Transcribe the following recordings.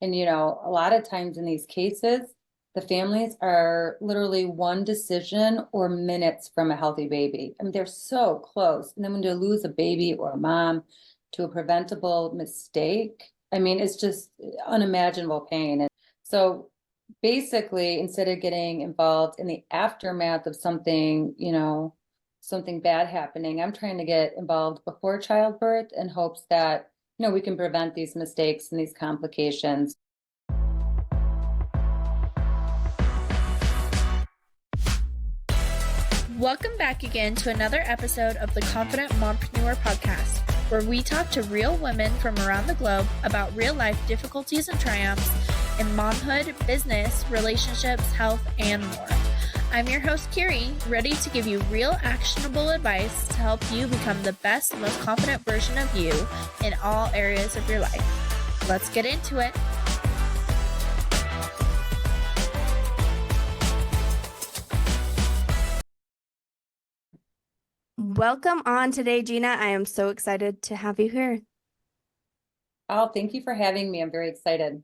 And, a lot of times in these cases, the families are literally one decision or minutes from a healthy baby. I mean, they're so close. And then when you lose a baby or a mom to a preventable mistake, I mean, it's just unimaginable pain. And so basically, instead of getting involved in the aftermath of something, something bad happening, I'm trying to get involved before childbirth in hopes that, we can prevent these mistakes and these complications. Welcome back again to another episode of the Confident Mompreneur podcast, where we talk to real women from around the globe about real life difficulties and triumphs in momhood, business, relationships, health, and more. I'm your host, Kyrie, ready to give you real actionable advice to help you become the best, most confident version of you in all areas of your life. Let's get into it. Welcome on today, Gina. I am so excited to have you here. Oh, thank you for having me. I'm very excited.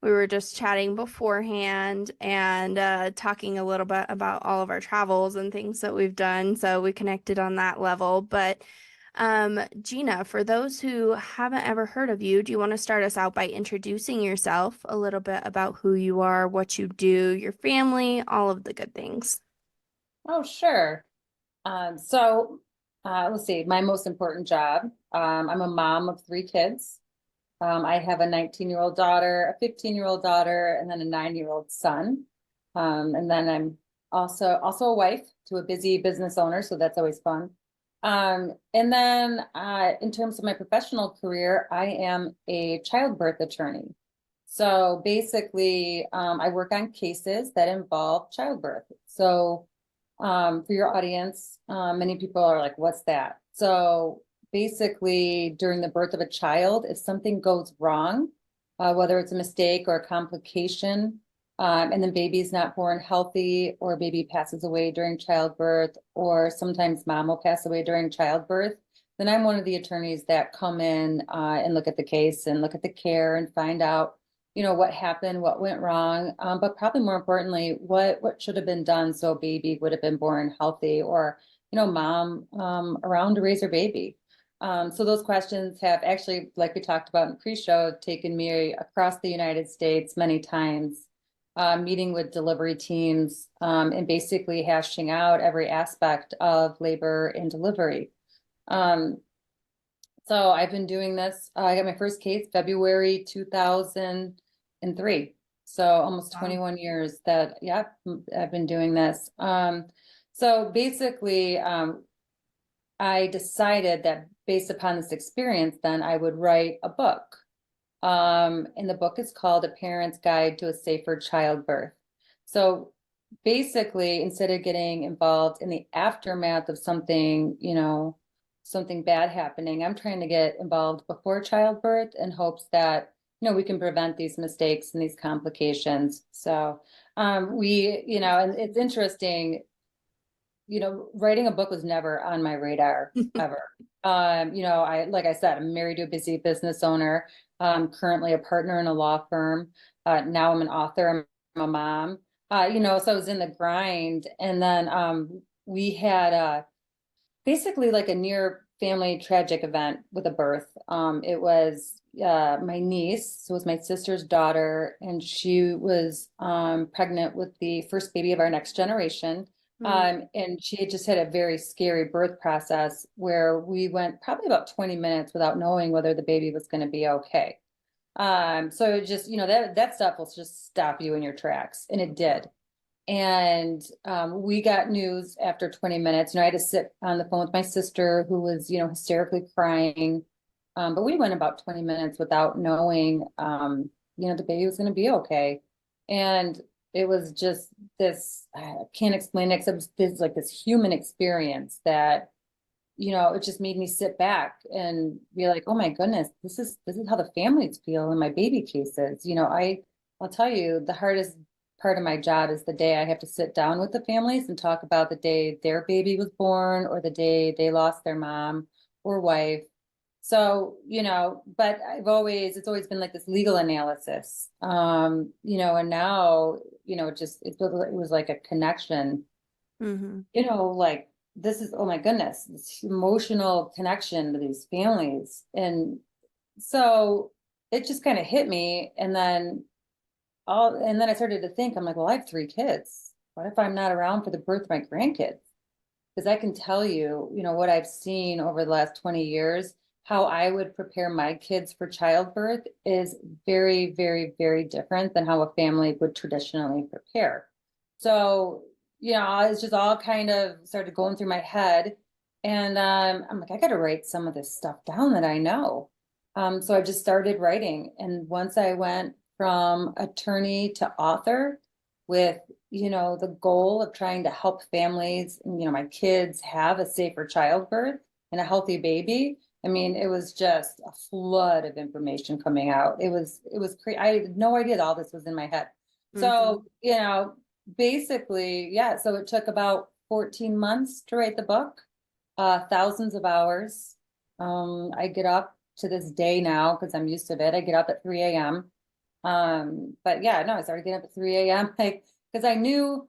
We were just chatting beforehand and talking a little bit about all of our travels and things that we've done. So we connected on that level. But Gina, for those who haven't ever heard of you, do you want to start us out by introducing yourself a little bit about who you are, what you do, your family, all of the good things? Oh, sure. Let's see, my most important job. I'm a mom of 3 kids. I have a 19-year-old daughter, a 15-year-old daughter, and then a 9-year-old son. And then I'm also a wife to a busy business owner, so that's always fun. And then in terms of my professional career, I am a childbirth attorney. So basically, I work on cases that involve childbirth. So for your audience, many people are like, what's that? So basically, during the birth of a child, if something goes wrong, whether it's a mistake or a complication, and then baby is not born healthy, or baby passes away during childbirth, or sometimes mom will pass away during childbirth, then I'm one of the attorneys that come in and look at the case and look at the care and find out, what happened, what went wrong, but probably more importantly, what should have been done so baby would have been born healthy, or, mom around to raise her baby. So those questions have actually, like we talked about in pre-show, taken me across the United States many times, meeting with delivery teams, and basically hashing out every aspect of labor and delivery. So I've been doing this. I got my first case February 2003. So almost 21 years that, I've been doing this. So basically, I decided that based upon this experience, then I would write a book. And the book is called A Parent's Guide to a Safer Childbirth. So basically, instead of getting involved in the aftermath of something, something bad happening, I'm trying to get involved before childbirth in hopes that, we can prevent these mistakes and these complications. So and it's interesting, writing a book was never on my radar ever. Like I said, I'm married to a busy business owner. I'm currently a partner in a law firm. Now I'm an author. I'm a mom. So I was in the grind, and then we had basically like a near family tragic event with a birth. It was my niece, so it was my sister's daughter, and she was pregnant with the first baby of our next generation. And she had just had a very scary birth process where we went probably about 20 minutes without knowing whether the baby was going to be okay. So it just, that stuff will just stop you in your tracks, and it did. And we got news after 20 minutes. I had to sit on the phone with my sister, who was, hysterically crying. But we went about 20 minutes without knowing, the baby was going to be okay. And it was just this, I can't explain it, except this like this human experience that, it just made me sit back and be like, oh my goodness, this is how the families feel in my baby cases. I'll tell you, the hardest part of my job is the day I have to sit down with the families and talk about the day their baby was born or the day they lost their mom or wife. So, but it's always been like this legal analysis, and now, it was like a connection, Mm-hmm. like this is, oh my goodness, this emotional connection to these families. And so it just kind of hit me. And then I started to think, I'm like, well, I have 3 kids. What if I'm not around for the birth of my grandkids? Because I can tell you, what I've seen over the last 20 years, how I would prepare my kids for childbirth is very, very, very different than how a family would traditionally prepare. So, it's just all kind of started going through my head. And I'm like, I got to write some of this stuff down that I know. So I just started writing. And once I went from attorney to author with the goal of trying to help families, my kids have a safer childbirth and a healthy baby. I mean, it was just a flood of information coming out. It was crazy. I had no idea that all this was in my head. So, basically, yeah. So it took about 14 months to write the book, thousands of hours. I get up to this day now because I'm used to it. I get up at 3 a.m. But yeah, no, I started getting up at 3 a.m. Like, because I knew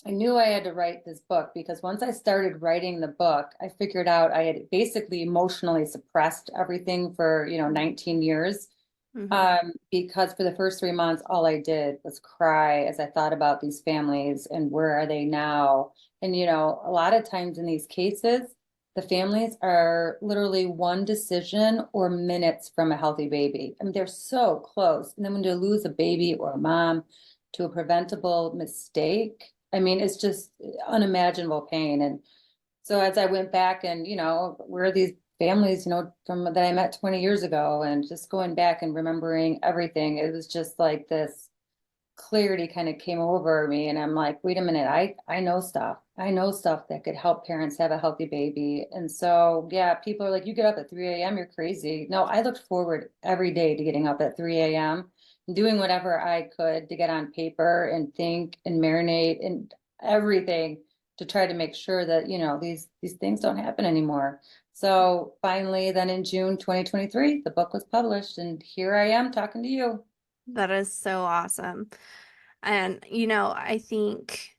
I had to write this book, because once I started writing the book, I figured out I had basically emotionally suppressed everything for, 19 years. Because for the first 3 months, all I did was cry as I thought about these families and where are they now? And, a lot of times in these cases, the families are literally one decision or minutes from a healthy baby. I mean, they're so close. And then when you lose a baby or a mom to a preventable mistake, I mean, it's just unimaginable pain. And so as I went back and, where are these families, from that I met 20 years ago, and just going back and remembering everything, it was just like this clarity kind of came over me. And I'm like, wait a minute, I know stuff. I know stuff that could help parents have a healthy baby. And so, yeah, people are like, you get up at 3 a.m., you're crazy. No, I looked forward every day to getting up at 3 a.m. and doing whatever I could to get on paper and think and marinate and everything to try to make sure that, these things don't happen anymore. So finally, then in June 2023, the book was published, and here I am talking to you. That is so awesome. And I think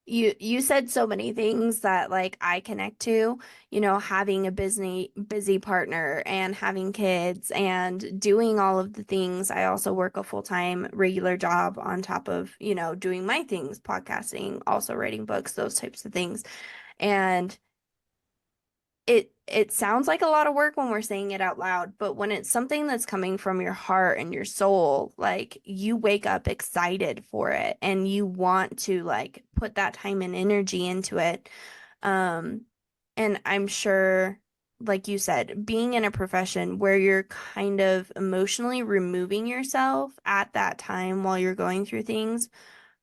you said so many things that like I connect to, having a busy partner and having kids and doing all of the things. I also work a full-time regular job on top of, doing my things, podcasting, also writing books, those types of things. And it sounds like a lot of work when we're saying it out loud, but when it's something that's coming from your heart and your soul, like you wake up excited for it and you want to like put that time and energy into it. Um, and I'm sure, like you said, being in a profession where you're kind of emotionally removing yourself at that time while you're going through things,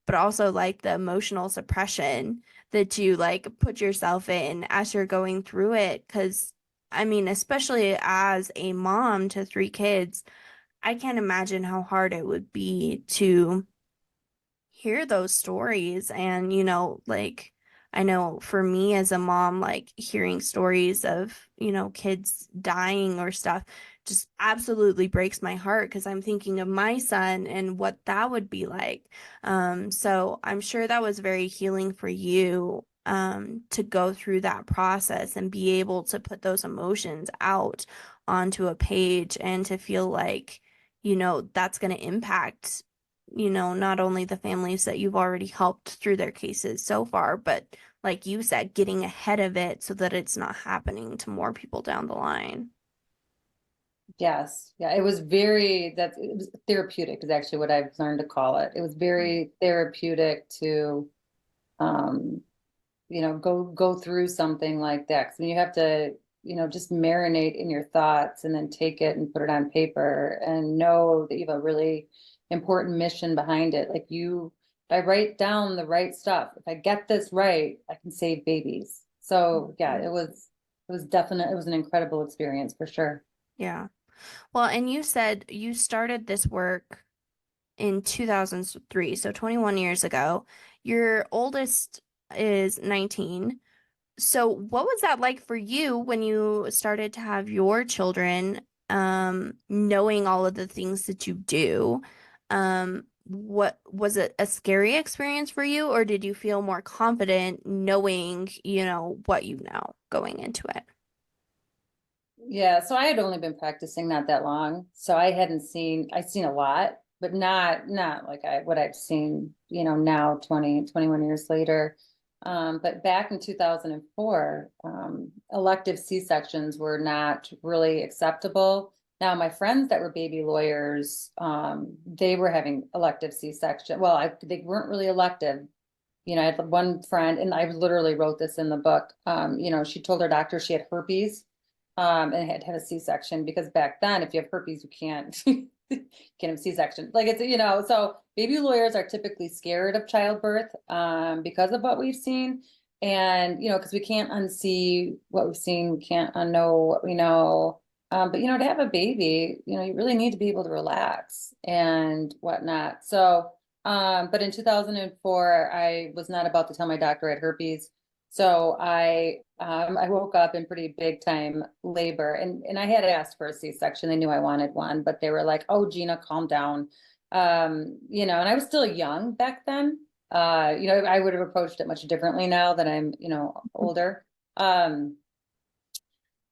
but also like the emotional suppression that you like put yourself in as you're going through it. Because, I mean, especially as a mom to 3 kids, I can't imagine how hard it would be to hear those stories. And, like, I know for me as a mom, like hearing stories of, kids dying or stuff just absolutely breaks my heart because I'm thinking of my son and what that would be like. So I'm sure that was very healing for you, to go through that process and be able to put those emotions out onto a page and to feel like, that's going to impact not only the families that you've already helped through their cases so far, but like you said, getting ahead of it so that it's not happening to more people down the line. Yes. Yeah. It was therapeutic is actually what I've learned to call it. It was very therapeutic to, um, go through something like that. 'Cause you have to, just marinate in your thoughts and then take it and put it on paper and know that you have a really important mission behind it. Like if I write down the right stuff, if I get this right, I can save babies. So yeah, it was an incredible experience for sure. Yeah. Well, and you said you started this work in 2003, so 21 years ago. Your oldest is 19. So what was that like for you when you started to have your children, knowing all of the things that you do? What was it a scary experience for you, or did you feel more confident knowing, what you know going into it? Yeah, so I had only been practicing not that long, so I'd seen a lot, but not like what I've seen, now 21 years later. But back in 2004, elective C-sections were not really acceptable. Now, my friends that were baby lawyers, they were having elective C-section. Well, they weren't really elective. I had one friend, and I literally wrote this in the book. She told her doctor she had herpes, and had to have a C-section because back then, if you have herpes, you can't can't have C-section. Like so baby lawyers are typically scared of childbirth, because of what we've seen. And, because we can't unsee what we've seen, we can't unknow what we know. But to have a baby, you really need to be able to relax and whatnot. So, but in 2004, I was not about to tell my doctor I had herpes. So I woke up in pretty big time labor, and I had asked for a C-section. They knew I wanted one, but they were like, "Oh, Gina, calm down." And I was still young back then. I would have approached it much differently now that I'm, older.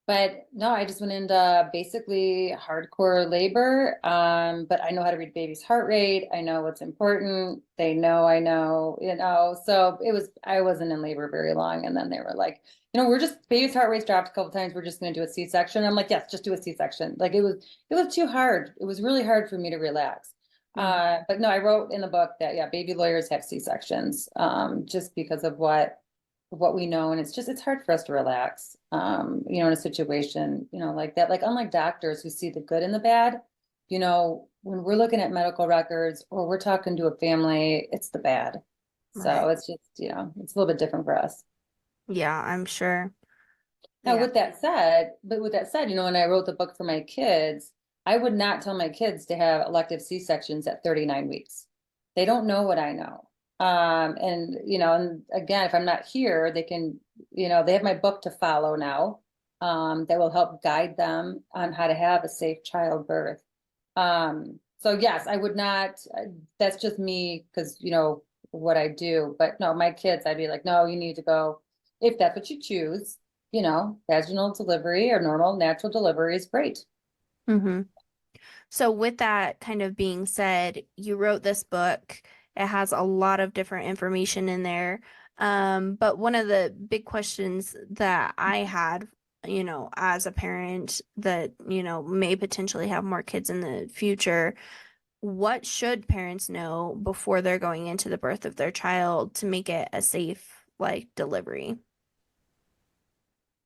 But no, I just went into basically hardcore labor. But I know how to read baby's heart rate. I know what's important. They know I know, so I wasn't in labor very long. And then they were like, we're just, baby's heart rate's dropped a couple times. We're just going to do a C-section. I'm like, yes, just do a C-section. Like it was too hard. It was really hard for me to relax. But no, I wrote in the book that, yeah, baby lawyers have C-sections, just because of what we know. And it's hard for us to relax, in a situation, like that. Like, unlike doctors who see the good and the bad, when we're looking at medical records or we're talking to a family, it's the bad. Right. So it's just, it's a little bit different for us. Yeah, I'm sure. Now, Yeah. with that said, when I wrote the book for my kids, I would not tell my kids to have elective C-sections at 39 weeks. They don't know what I know. And again, if I'm not here, they can, they have my book to follow now, that will help guide them on how to have a safe childbirth. So yes, I would not, that's just me because, what I do, but no, my kids, I'd be like, no, you need to go, if that's what you choose, vaginal delivery or normal natural delivery is great. hmm So with that kind of being said, you wrote this book. It has a lot of different information in there. But one of the big questions that I had, as a parent that, may potentially have more kids in the future, what should parents know before they're going into the birth of their child to make it a safe, like, delivery?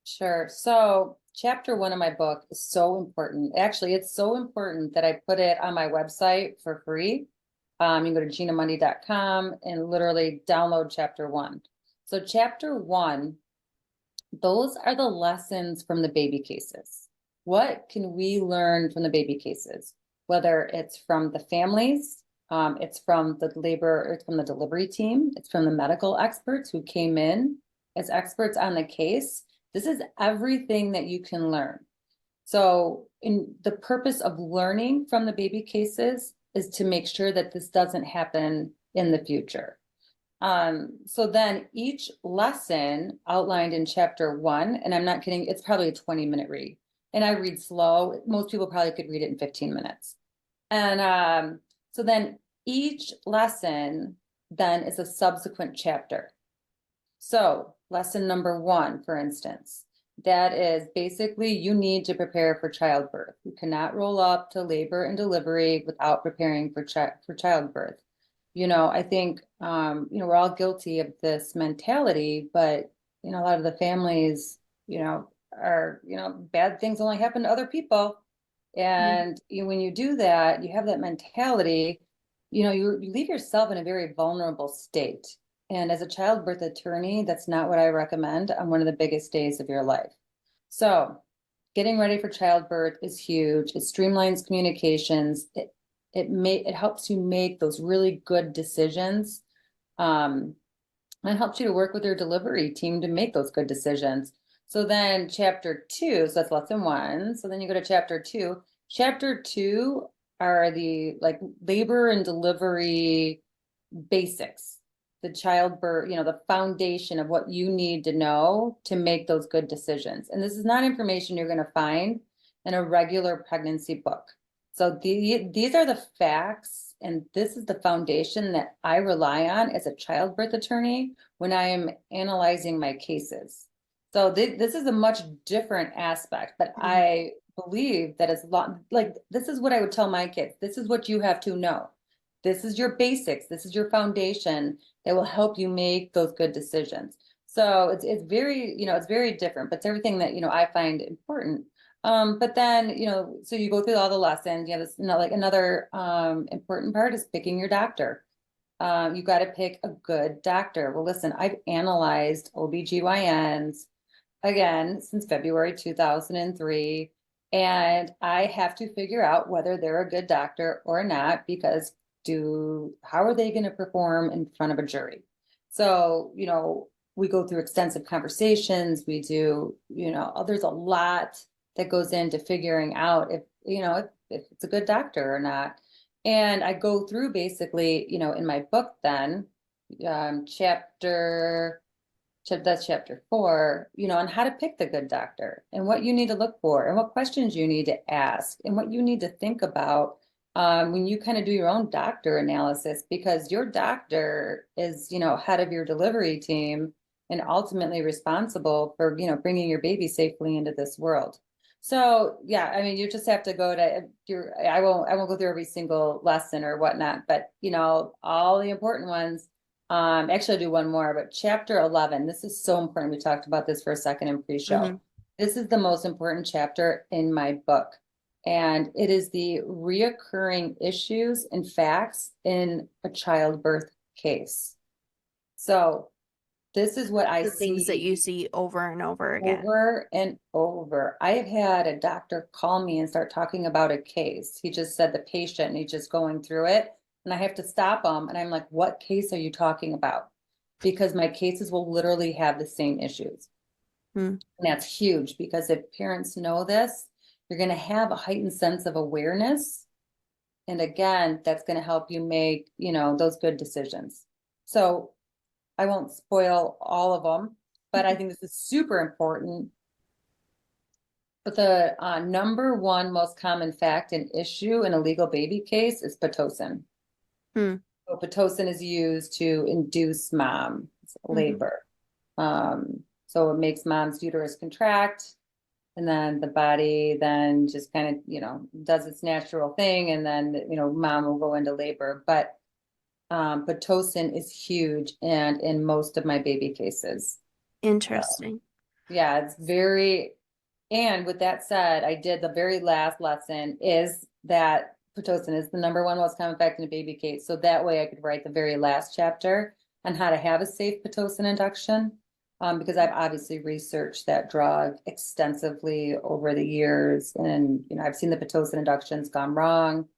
Sure. So chapter one of my book is so important. Actually, it's so important that I put it on my website for free. You can go to ginamundy.com and literally download chapter one. So chapter one, those are the lessons from the baby cases. What can we learn from the baby cases? Whether it's from the families, it's from the labor, it's from the delivery team, it's from the medical experts who came in as experts on the case. This is everything that you can learn. So in the purpose of learning from the baby cases is to make sure that this doesn't happen in the future. So then each lesson outlined in chapter one, and I'm not kidding, it's probably a 20-minute read. And I read slow. Most people probably could read it in 15 minutes. And so then each lesson then is a subsequent chapter. So lesson number one, for instance, that is basically you need to prepare for childbirth. You cannot roll up to labor and delivery without preparing for childbirth. I think, we're all guilty of this mentality, but, a lot of the families, are, bad things only happen to other people. And when you do that, you have that mentality, you leave yourself in a very vulnerable state. And as a childbirth attorney, that's not what I recommend on one of the biggest days of your life. So getting ready for childbirth is huge. It streamlines communications. It helps you make those really good decisions. and it helps you to work with your delivery team to make those good decisions. So then chapter 2, so that's lesson 1. So then you go to chapter 2. Chapter 2 are the like labor and delivery basics, the childbirth, the foundation of what you need to know to make those good decisions. And this is not information you're going to find in a regular pregnancy book. So these are the facts, and this is the foundation that I rely on as a childbirth attorney when I am analyzing my cases. So this is a much different aspect, but I believe that as long, like, this is what I would tell my kids. This is what you have to know. This is your basics. This is your foundation that will help you make those good decisions. So it's very, it's very different, but it's everything that, I find important. But then, so you go through all the lessons. You have this, like another important part is picking your doctor. You got to pick a good doctor. Well, listen, I've analyzed OBGYNs again since February 2003, and I have to figure out whether they're a good doctor or not, because how are they going to perform in front of a jury? So, we go through extensive conversations. We do, there's a lot that goes into figuring out if it's a good doctor or not. And I go through basically, in my book then, that's chapter 4, on how to pick the good doctor and what you need to look for and what questions you need to ask and what you need to think about when you kind of do your own doctor analysis, because your doctor is, head of your delivery team and ultimately responsible for, bringing your baby safely into this world. So yeah, I mean, you just have to go to I won't go through every single lesson or whatnot, but all the important ones. Actually I'll do one more, but chapter 11, this is so important. We talked about this for a second in pre-show. This is the most important chapter in my book. And it is the reoccurring issues and facts in a childbirth case. So this is what I The see. things that you see over and over again. Over and over. I have had a doctor call me and start talking about a case. He just said the patient, and he's just going through it. And I have to stop him. And I'm like, what case are you talking about? Because my cases will literally have the same issues. And that's huge, because if parents know this, you're going to have a heightened sense of awareness. And again, that's going to help you make, those good decisions. So I won't spoil all of them, but I think this is super important. But the number one most common fact and issue in a legal baby case is Potosin. So Potosin is used to induce mom's labor. So it makes mom's uterus contract, and then the body then just kind of, does its natural thing, and then, mom will go into labor. But Potosin is huge, and in most of my baby cases. Interesting. Yeah, it's very, and with that said, I did the very last lesson is that Potosin is the number one most common fact in a baby case. So that way I could write the very last chapter on how to have a safe Potosin induction. Because I've obviously researched that drug extensively over the years, and I've seen the Potosin inductions gone wrong.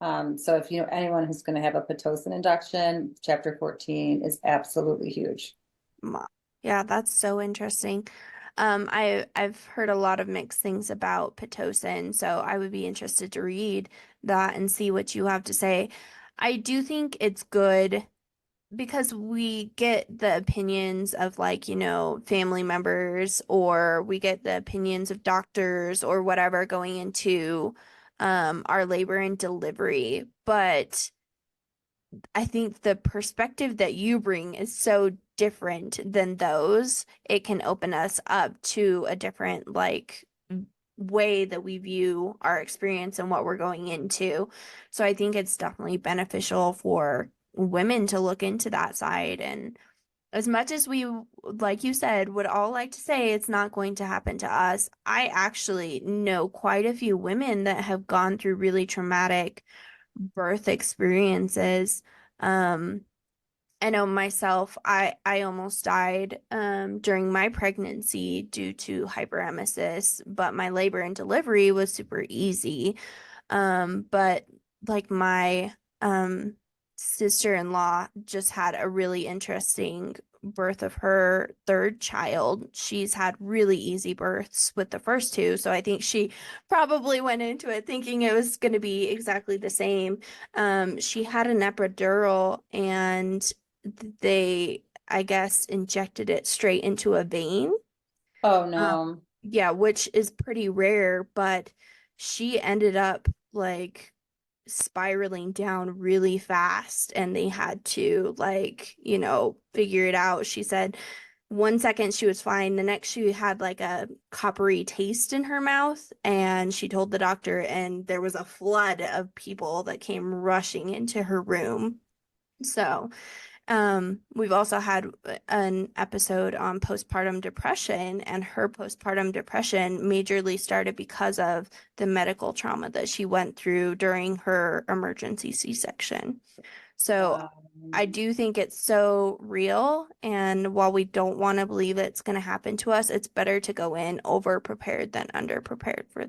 So if anyone who's going to have a Potosin induction, chapter 14 is absolutely huge. Yeah, that's so interesting. I've heard a lot of mixed things about Potosin, so I would be interested to read that and see what you have to say. I do think it's good because we get the opinions of family members, or we get the opinions of doctors or whatever going into our labor and delivery. But I think the perspective that you bring is so different than those. It can open us up to a different way that we view our experience and what we're going into. So I think it's definitely beneficial for women to look into that side. And as much as we, like you said, would all like to say it's not going to happen to us, I actually know quite a few women that have gone through really traumatic birth experiences. I know myself, I almost died during my pregnancy due to hyperemesis, but my labor and delivery was super easy. But my sister-in-law just had a really interesting birth of her third child. She's had really easy births with the first two, so I think she probably went into it thinking it was going to be exactly the same. She had an epidural, and they, I guess, injected it straight into a vein. Oh Um, no. yeah, which is pretty rare, but she ended up like spiraling down really fast, and they had to, like, figure it out. She said 1 second she was fine, the next she had like a coppery taste in her mouth, and she told the doctor, and there was a flood of people that came rushing into her room. So we've also had an episode on postpartum depression, and her postpartum depression majorly started because of the medical trauma that she went through during her emergency C-section. So Wow. I do think it's so real, and while we don't want to believe it's going to happen to us, it's better to go in over prepared than under prepared for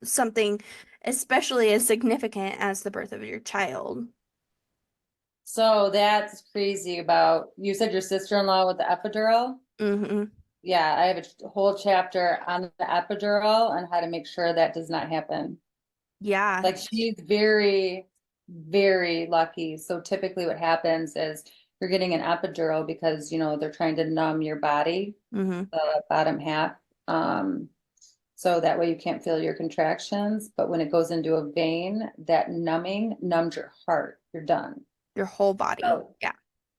something, especially as significant as the birth of your child. So that's crazy about, you said your sister-in-law with the epidural? Mm-hmm. Yeah, I have a whole chapter on the epidural and how to make sure that does not happen. Yeah. Like she's very, very lucky. So typically what happens is you're getting an epidural because, they're trying to numb your body, Mm-hmm. the bottom half. So that way you can't feel your contractions. But when it goes into a vein, that numbing numbs your heart. You're done. Your whole body. So Yeah.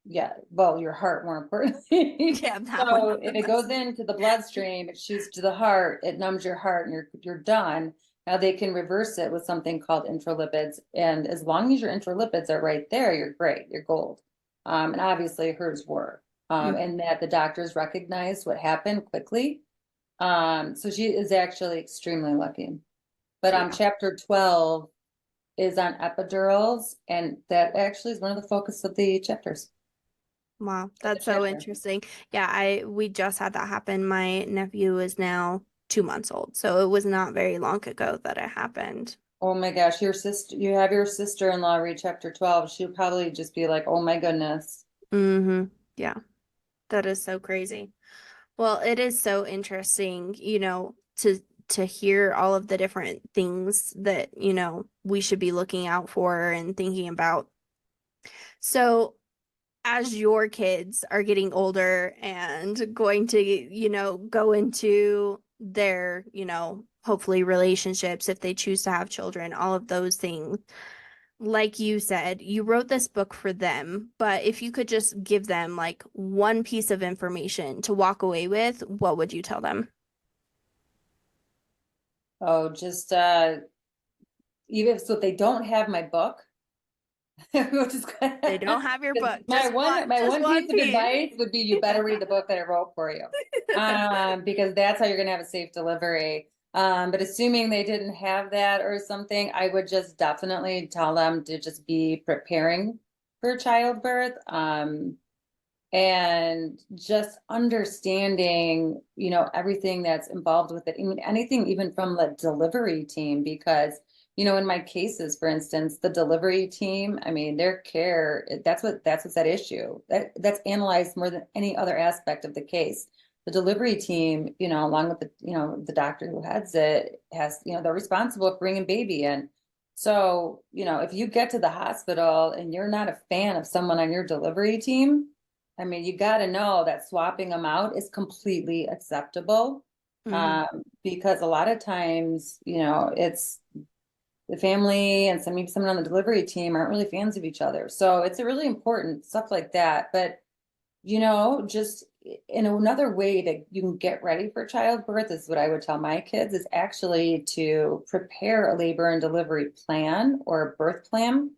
yeah, well, your heart more importantly. Yeah, that one. So if it goes into the bloodstream, it shoots to the heart, it numbs your heart, and you're done. Now they can reverse it with something called intralipids, and as long as your intralipids are right there, you're great, you're gold. And obviously hers were, Mm. and that the doctors recognized what happened quickly. So she is actually extremely lucky. But Yeah. chapter 12 is on epidurals, and that actually is one of the focus of the chapters. Wow, that's so interesting. Yeah, we just had that happen. My nephew is now 2 months old, so it was not very long ago that it happened. Oh my gosh, you have your sister-in-law read chapter 12. She'll probably just be like, oh my goodness. Mm-hmm. Yeah, that is so crazy. Well, it is so interesting, to hear all of the different things that, we should be looking out for and thinking about. So, as your kids are getting older and going to, go into their, hopefully relationships, if they choose to have children, all of those things, like you said, you wrote this book for them, but if you could just give them like one piece of information to walk away with, what would you tell them? Oh, just even so if they don't have my book, which is They don't have your book. my Just one, my just one one piece of piece. advice would be you better read the book that I wrote for you. Because that's how you're gonna have a safe delivery. But assuming they didn't have that or something, I would just definitely tell them to just be preparing for childbirth. And just understanding, everything that's involved with it. I mean, anything even from the delivery team, because, in my cases, for instance, the delivery team, I mean, their care, that's what's at issue. That's analyzed more than any other aspect of the case. The delivery team, along with the doctor who heads it they're responsible for bringing baby in. So, if you get to the hospital and you're not a fan of someone on your delivery team, I mean, you got to know that swapping them out is completely acceptable. Hmm. Because a lot of times, it's the family and maybe someone on the delivery team aren't really fans of each other. So it's a really important stuff like that. But, just in another way that you can get ready for childbirth is what I would tell my kids is actually to prepare a labor and delivery plan or a birth plan.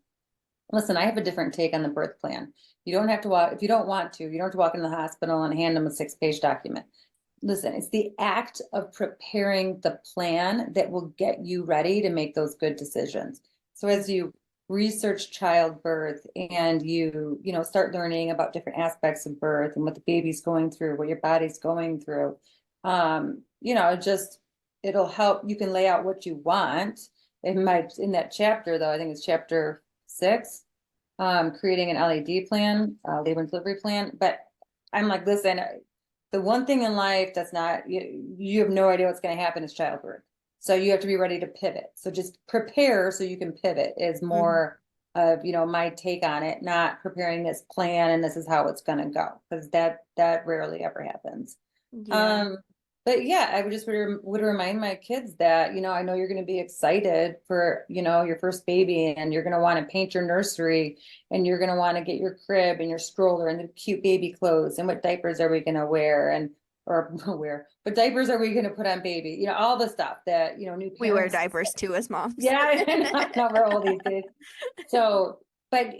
Listen, I have a different take on the birth plan. You don't have to walk, if you don't want to, you don't have to walk into the hospital and hand them a 6-page document. Listen, it's the act of preparing the plan that will get you ready to make those good decisions. So as you research childbirth and start learning about different aspects of birth and what the baby's going through, what your body's going through, it'll help. You can lay out what you want. In that chapter, though, I think it's chapter 6, creating an LAD plan, labor and delivery plan. But I'm like, listen, the one thing in life that's not, you have no idea what's going to happen is childbirth. So you have to be ready to pivot. So just prepare so you can pivot is more of, my take on it, not preparing this plan and this is how it's going to go, because that rarely ever happens. Yeah. But yeah, I would just would remind my kids that, I know you're going to be excited for, your first baby, and you're going to want to paint your nursery, and you're going to want to get your crib and your stroller and the cute baby clothes, and what diapers are we going to wear, and or what diapers are we going to put on baby? All the stuff that, new parents. We wear diapers too as moms. Yeah, I know we're old these days. So, but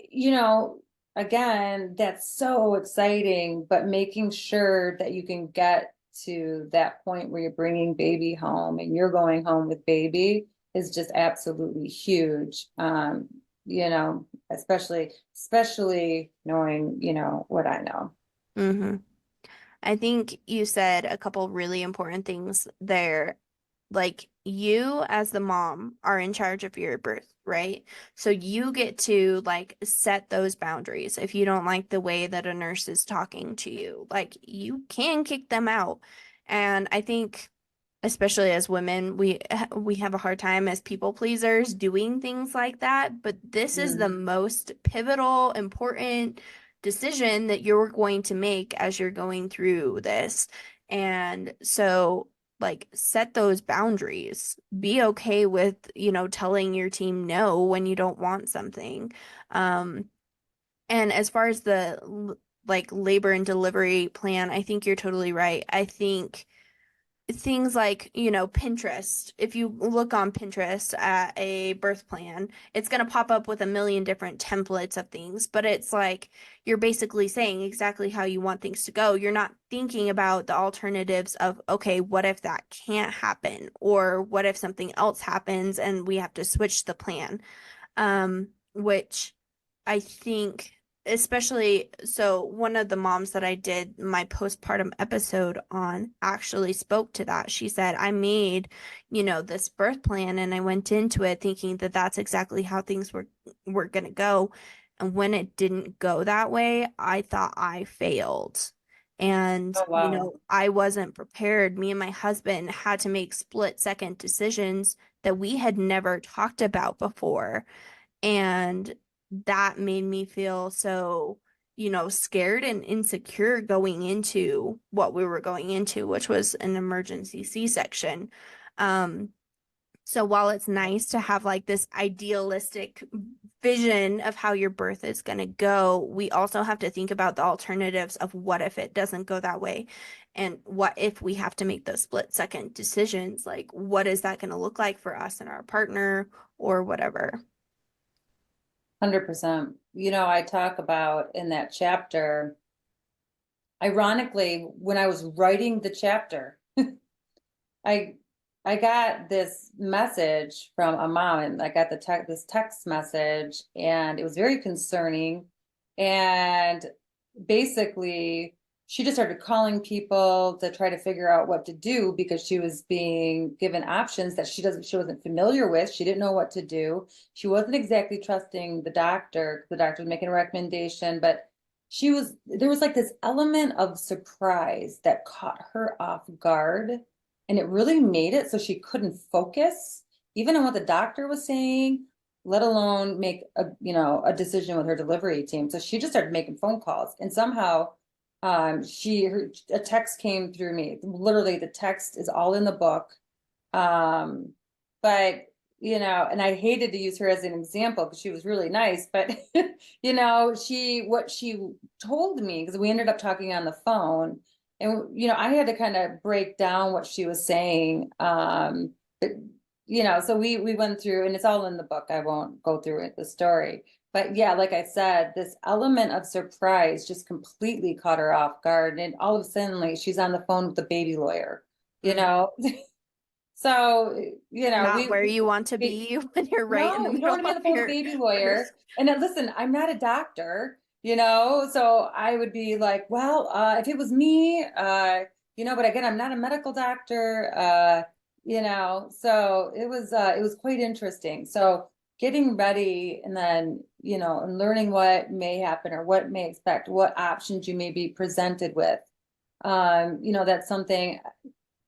again, that's so exciting, but making sure that you can get to that point where you're bringing baby home and you're going home with baby is just absolutely huge. Especially knowing, what I know. Mm-hmm. I think you said a couple really important things there. Like, you as the mom are in charge of your birth, right? So you get to like set those boundaries. If you don't like the way that a nurse is talking to you, like, you can kick them out. And I think, especially as women, we have a hard time as people pleasers doing things like that. But this is the most pivotal, important decision that you're going to make as you're going through this. And so, like, set those boundaries. Be okay with, telling your team no when you don't want something. And as far as the like labor and delivery plan, I think you're totally right. I think things like, Pinterest, if you look on Pinterest at a birth plan, it's going to pop up with a million different templates of things, but it's like you're basically saying exactly how you want things to go. You're not thinking about the alternatives of, okay, what if that can't happen? Or what if something else happens and we have to switch the plan? Which I think, especially, so one of the moms that I did my postpartum episode on actually spoke to that. She said, I made, this birth plan, and I went into it thinking that that's exactly how things were going to go. And when it didn't go that way, I thought I failed. And, Oh, wow. I wasn't prepared. Me and my husband had to make split-second decisions that we had never talked about before. And that made me feel so, scared and insecure going into what we were going into, which was an emergency C-section. So while it's nice to have like this idealistic vision of how your birth is going to go, we also have to think about the alternatives of what if it doesn't go that way? And what if we have to make those split-second decisions? Like, what is that going to look like for us and our partner or whatever? 100%. I talk about in that chapter, ironically, when I was writing the chapter, I got this message from a mom, and I got this text message, and it was very concerning. And basically, she just started calling people to try to figure out what to do, because she was being given options that she wasn't familiar with. She didn't know what to do. She wasn't exactly trusting the doctor. The doctor was making a recommendation, but there was like this element of surprise that caught her off guard. And it really made it so she couldn't focus even on what the doctor was saying, let alone make a decision with her delivery team. So she just started making phone calls, and somehow a text came through me. Literally, the text is all in the book. But and I hated to use her as an example because she was really nice, but what she told me, because we ended up talking on the phone, and I had to kind of break down what she was saying. So we went through, and it's all in the book. I won't go through the story. But yeah, like I said, this element of surprise just completely caught her off guard. And all of a sudden, like, she's on the phone with the baby lawyer, So, Not where you want to be when you're right in the no, you don't middle want to be on the of phone with a your baby lawyer. birth. And then listen, I'm not a doctor, so I would be like, well, if it was me, but again, I'm not a medical doctor, so it was quite interesting. So getting ready and then, and learning what may happen or what may expect, what options you may be presented with. That's something,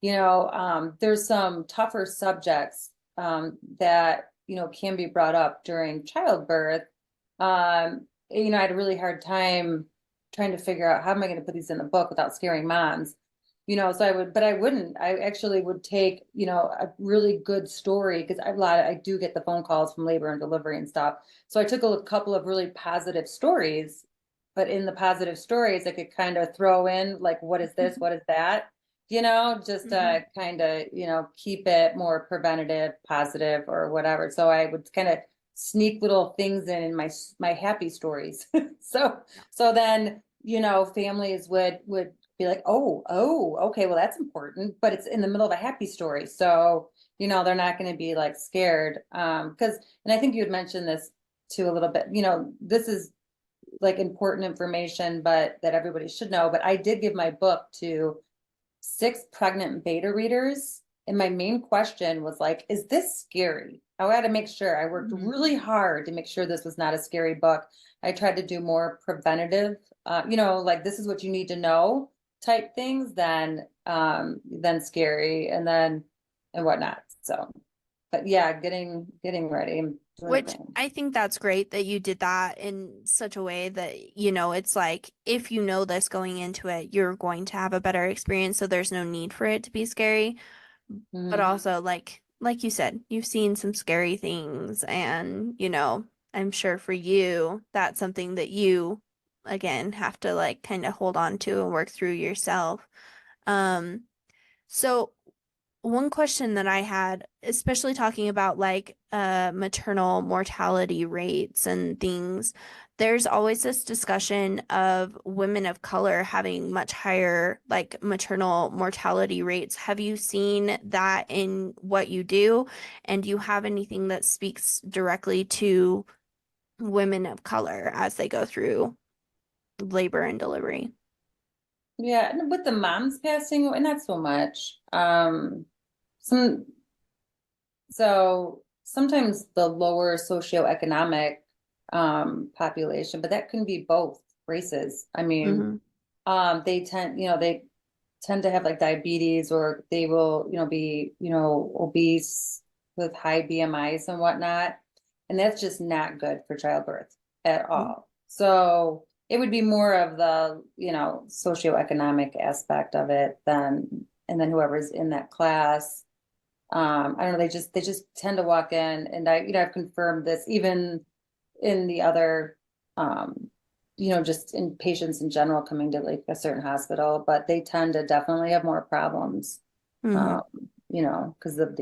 there's some tougher subjects that, can be brought up during childbirth. I had a really hard time trying to figure out how am I going to put these in the book without scaring moms. I actually would take, a really good story because I do get the phone calls from labor and delivery and stuff. So I took a couple of really positive stories, but in the positive stories, I could kind of throw in like, what is this? What is that? Just kind of, keep it more preventative, positive or whatever. So I would kind of sneak little things in my happy stories. So then, families would be like, oh, okay, well, that's important, but it's in the middle of a happy story. So, they're not going to be like scared. And I think you had mentioned this too a little bit, this is like important information, but that everybody should know. But I did give my book to 6 pregnant beta readers. And my main question was like, is this scary? I had to make sure. I worked really hard to make sure this was not a scary book. I tried to do more preventative, like this is what you need to know type things than scary and whatnot. So, but yeah, getting ready. Which I think that's great that you did that in such a way that, it's like, if you know this going into it, you're going to have a better experience. So there's no need for it to be scary. But also like you said, you've seen some scary things and, I'm sure for you, that's something that you, again, have to like kind of hold on to and work through yourself. So one question that I had, especially talking about like maternal mortality rates and things, there's always this discussion of women of color having much higher like maternal mortality rates. Have you seen that in what you do? And do you have anything that speaks directly to women of color as they go through labor and delivery? Yeah, and with the moms passing away, not so much. So sometimes the lower socioeconomic population, but that can be both races. I mean, they tend to have like diabetes or they will, be, obese with high BMIs and whatnot. And that's just not good for childbirth at all. So it would be more of the, socioeconomic aspect of it and then whoever's in that class. I don't know, they just tend to walk in and I've confirmed this even in the other, just in patients in general coming to like a certain hospital, but they tend to definitely have more problems, because of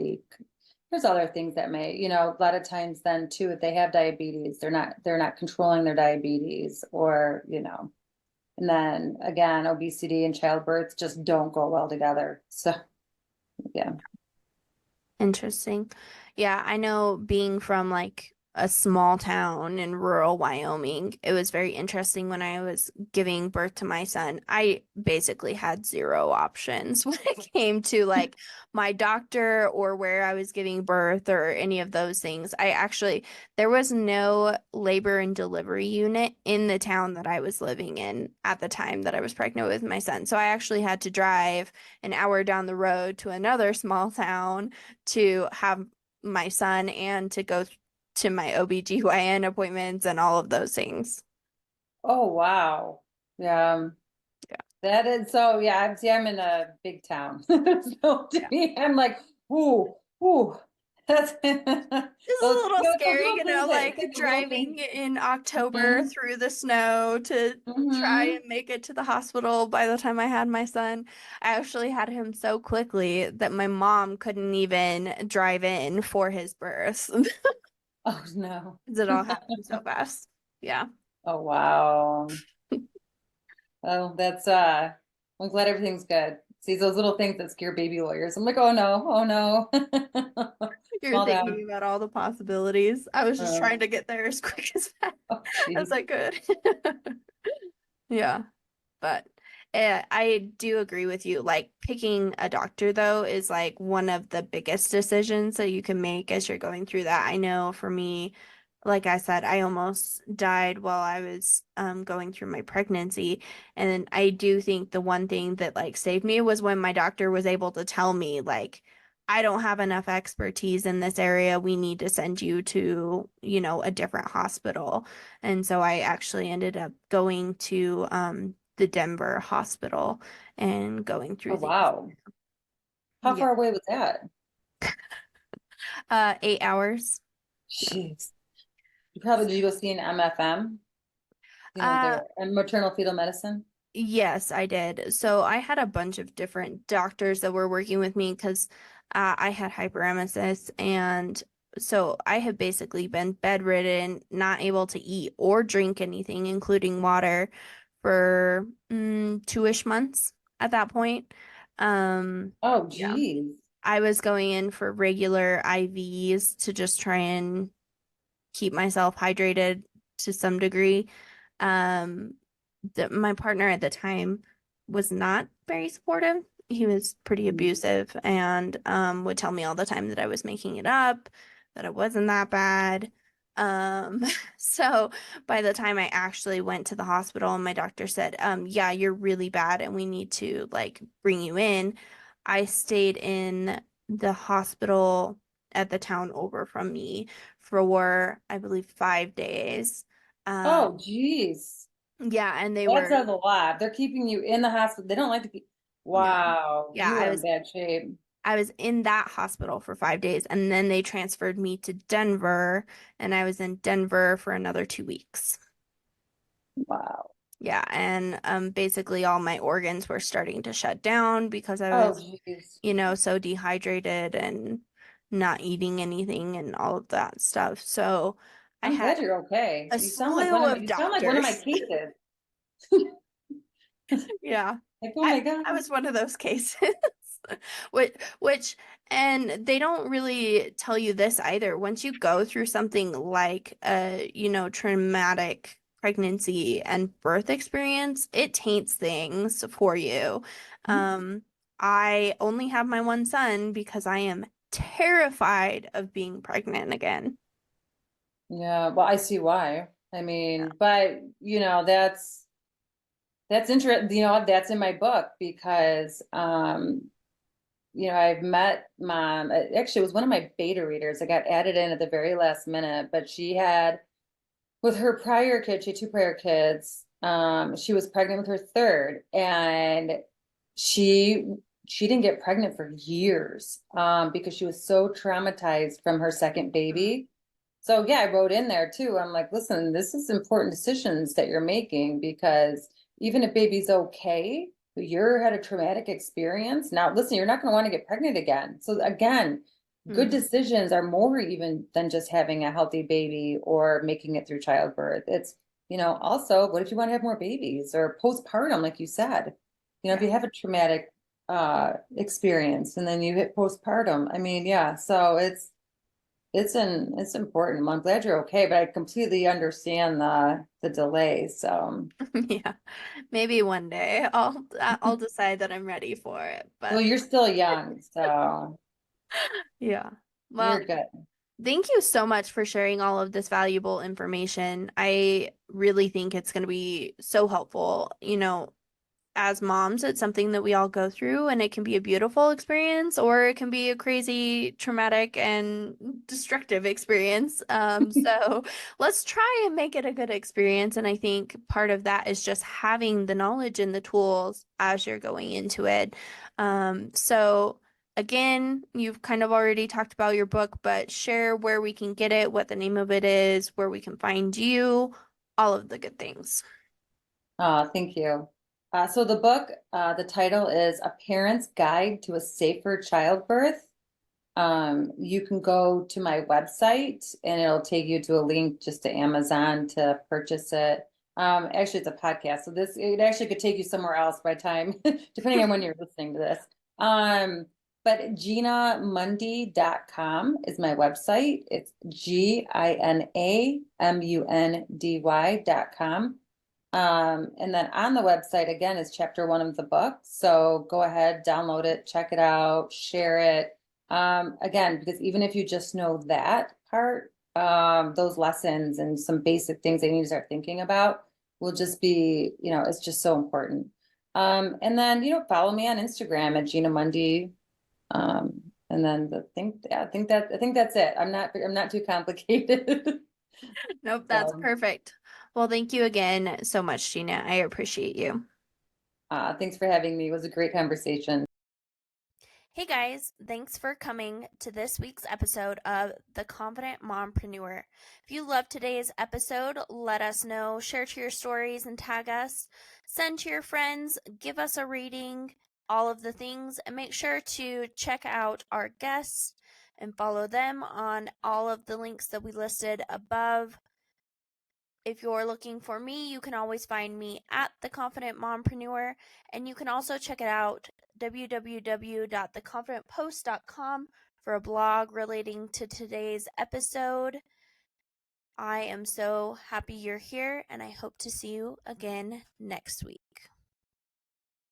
there's other things that may, a lot of times then too, if they have diabetes, they're not controlling their diabetes or, and then again, obesity and childbirth just don't go well together. So, yeah. Interesting. Yeah, I know being from like a small town in rural Wyoming, it was very interesting when I was giving birth to my son. I basically had 0 options when it came to like my doctor or where I was giving birth or any of those things. There was no labor and delivery unit in the town that I was living in at the time that I was pregnant with my son. So I actually had to drive an hour down the road to another small town to have my son and to go to my OBGYN appointments and all of those things. Oh, wow. Yeah. Yeah. That is so, yeah, I'm in a big town. So to me, I'm like, ooh, that's It's a little scary, like driving in October through the snow to try and make it to the hospital. By the time I had my son, I actually had him so quickly that my mom couldn't even drive in for his birth. Oh, no. It all happened so fast. Yeah. Oh, wow. Oh, I'm glad everything's good. See those little things that scare baby lawyers. I'm like, oh no, oh no. You're thinking about all the possibilities. I was just trying to get there as quick as Oh, as I could. Yeah. But I do agree with you. Like picking a doctor though is like one of the biggest decisions that you can make as you're going through that. I know for me, like I said, I almost died while I was going through my pregnancy. And I do think the one thing that like saved me was when my doctor was able to tell me like I don't have enough expertise in this area. We need to send you to, you know, a different hospital. And so I actually ended up going to the Denver hospital and going Oh, through the wow. How yeah far away was that? 8 hours. Jeez. You probably, did you go see an MFM? You know, Uh their maternal fetal medicine? yes, I did. So I had a bunch of different doctors that were working with me because I had hyperemesis, and so I have basically been bedridden, not able to eat or drink anything, including water, for 2-ish months at that point. Oh, Yeah. geez. I was going in for regular IVs to just try and keep myself hydrated to some degree. Um, my partner at the time was not very supportive. He was pretty abusive and would tell me all the time that I was making it up, that it wasn't that bad. Um, so by the time I actually went to the hospital and my doctor said, yeah, you're really bad and we need to like bring you in, I stayed in the hospital at the town over from me for, I believe, 5 days. Oh, Um, geez. yeah, and they That were, says a lot. They're keeping you in the hospital. They don't like to keep, no, wow, yeah, you were in bad shape. I was in that hospital for 5 days, and then they transferred me to Denver, and I was in Denver for another 2 weeks. Wow. Yeah, and basically all my organs were starting to shut down because I Oh, was, geez. you know, so dehydrated and not eating anything and all of that stuff. So I I'm had glad you're okay. a slew of You sound like one of my doctors. cases. Yeah. Like, oh I my God. I was one of those cases. Which and they don't really tell you this either. Once you go through something like a, you know, traumatic pregnancy and birth experience, it taints things for you. Um, I only have my one son because I am terrified of being pregnant again. Yeah, well, I see why. I Yeah. mean, but that's interesting, that's in my book because I've met mom. Actually, it was one of my beta readers. I got added in at the very last minute, but she had with her prior kid, she had two prior kids. She was pregnant with her third, and she she didn't get pregnant for years because she was so traumatized from her second baby. So yeah, I wrote in there too. I'm like, listen, this is important decisions that you're making because even if baby's okay, you're had a traumatic experience. Now, listen, you're not going to want to get pregnant again. So again, good Mhm. decisions are more even than just having a healthy baby or making it through childbirth. It's, also, what if you want to have more babies or postpartum, like you said? If Yeah. you have a traumatic experience and then you hit postpartum, I mean, yeah, so it's important. Well, I'm glad you're okay, but I completely understand the delay. So, Yeah. Maybe one day I'll decide that I'm ready for it. well, But you're still young, so yeah. Well, you're good. thank you so much for sharing all of this valuable information. I really think it's going to be so helpful. You know, as moms, it's something that we all go through, and it can be a beautiful experience or it can be a crazy, traumatic, and destructive experience. So let's try and make it a good experience. And I think part of that is just having the knowledge and the tools as you're going into it. So again, you've kind of already talked about your book, but share where we can get it, what the name of it is, where we can find you, all of the good things. Thank you. So the book, the title is A Parent's Guide to a Safer Childbirth. You can go to my website and it'll take you to a link just to Amazon to purchase it. Actually, it's a podcast, so it actually could take you somewhere else by time, depending on when you're listening to this. But GinaMundy.com is my website. It's GinaMundy.com. And then on the website, again, is chapter 1 of the book. So go ahead, download it, check it out, share it. Again, because even if you just know that part, those lessons and some basic things they need to start thinking about will just be, it's just so important. And then, follow me on Instagram at Gina Mundy. And then I think that's it. I'm not too complicated. Nope, that's So, perfect. Well, thank you again so much, Gina. I appreciate you. thanks for having me. It was a great conversation. Hey guys, thanks for coming to this week's episode of The Confident Mompreneur. If you loved today's episode, let us know, share to your stories and tag us, send to your friends, give us a rating, all of the things, and make sure to check out our guests and follow them on all of the links that we listed above. If you're looking for me, you can always find me at The Confident Mompreneur, and you can also check it out www.theconfidentpost.com for a blog relating to today's episode. I am so happy you're here, and I hope to see you again next week.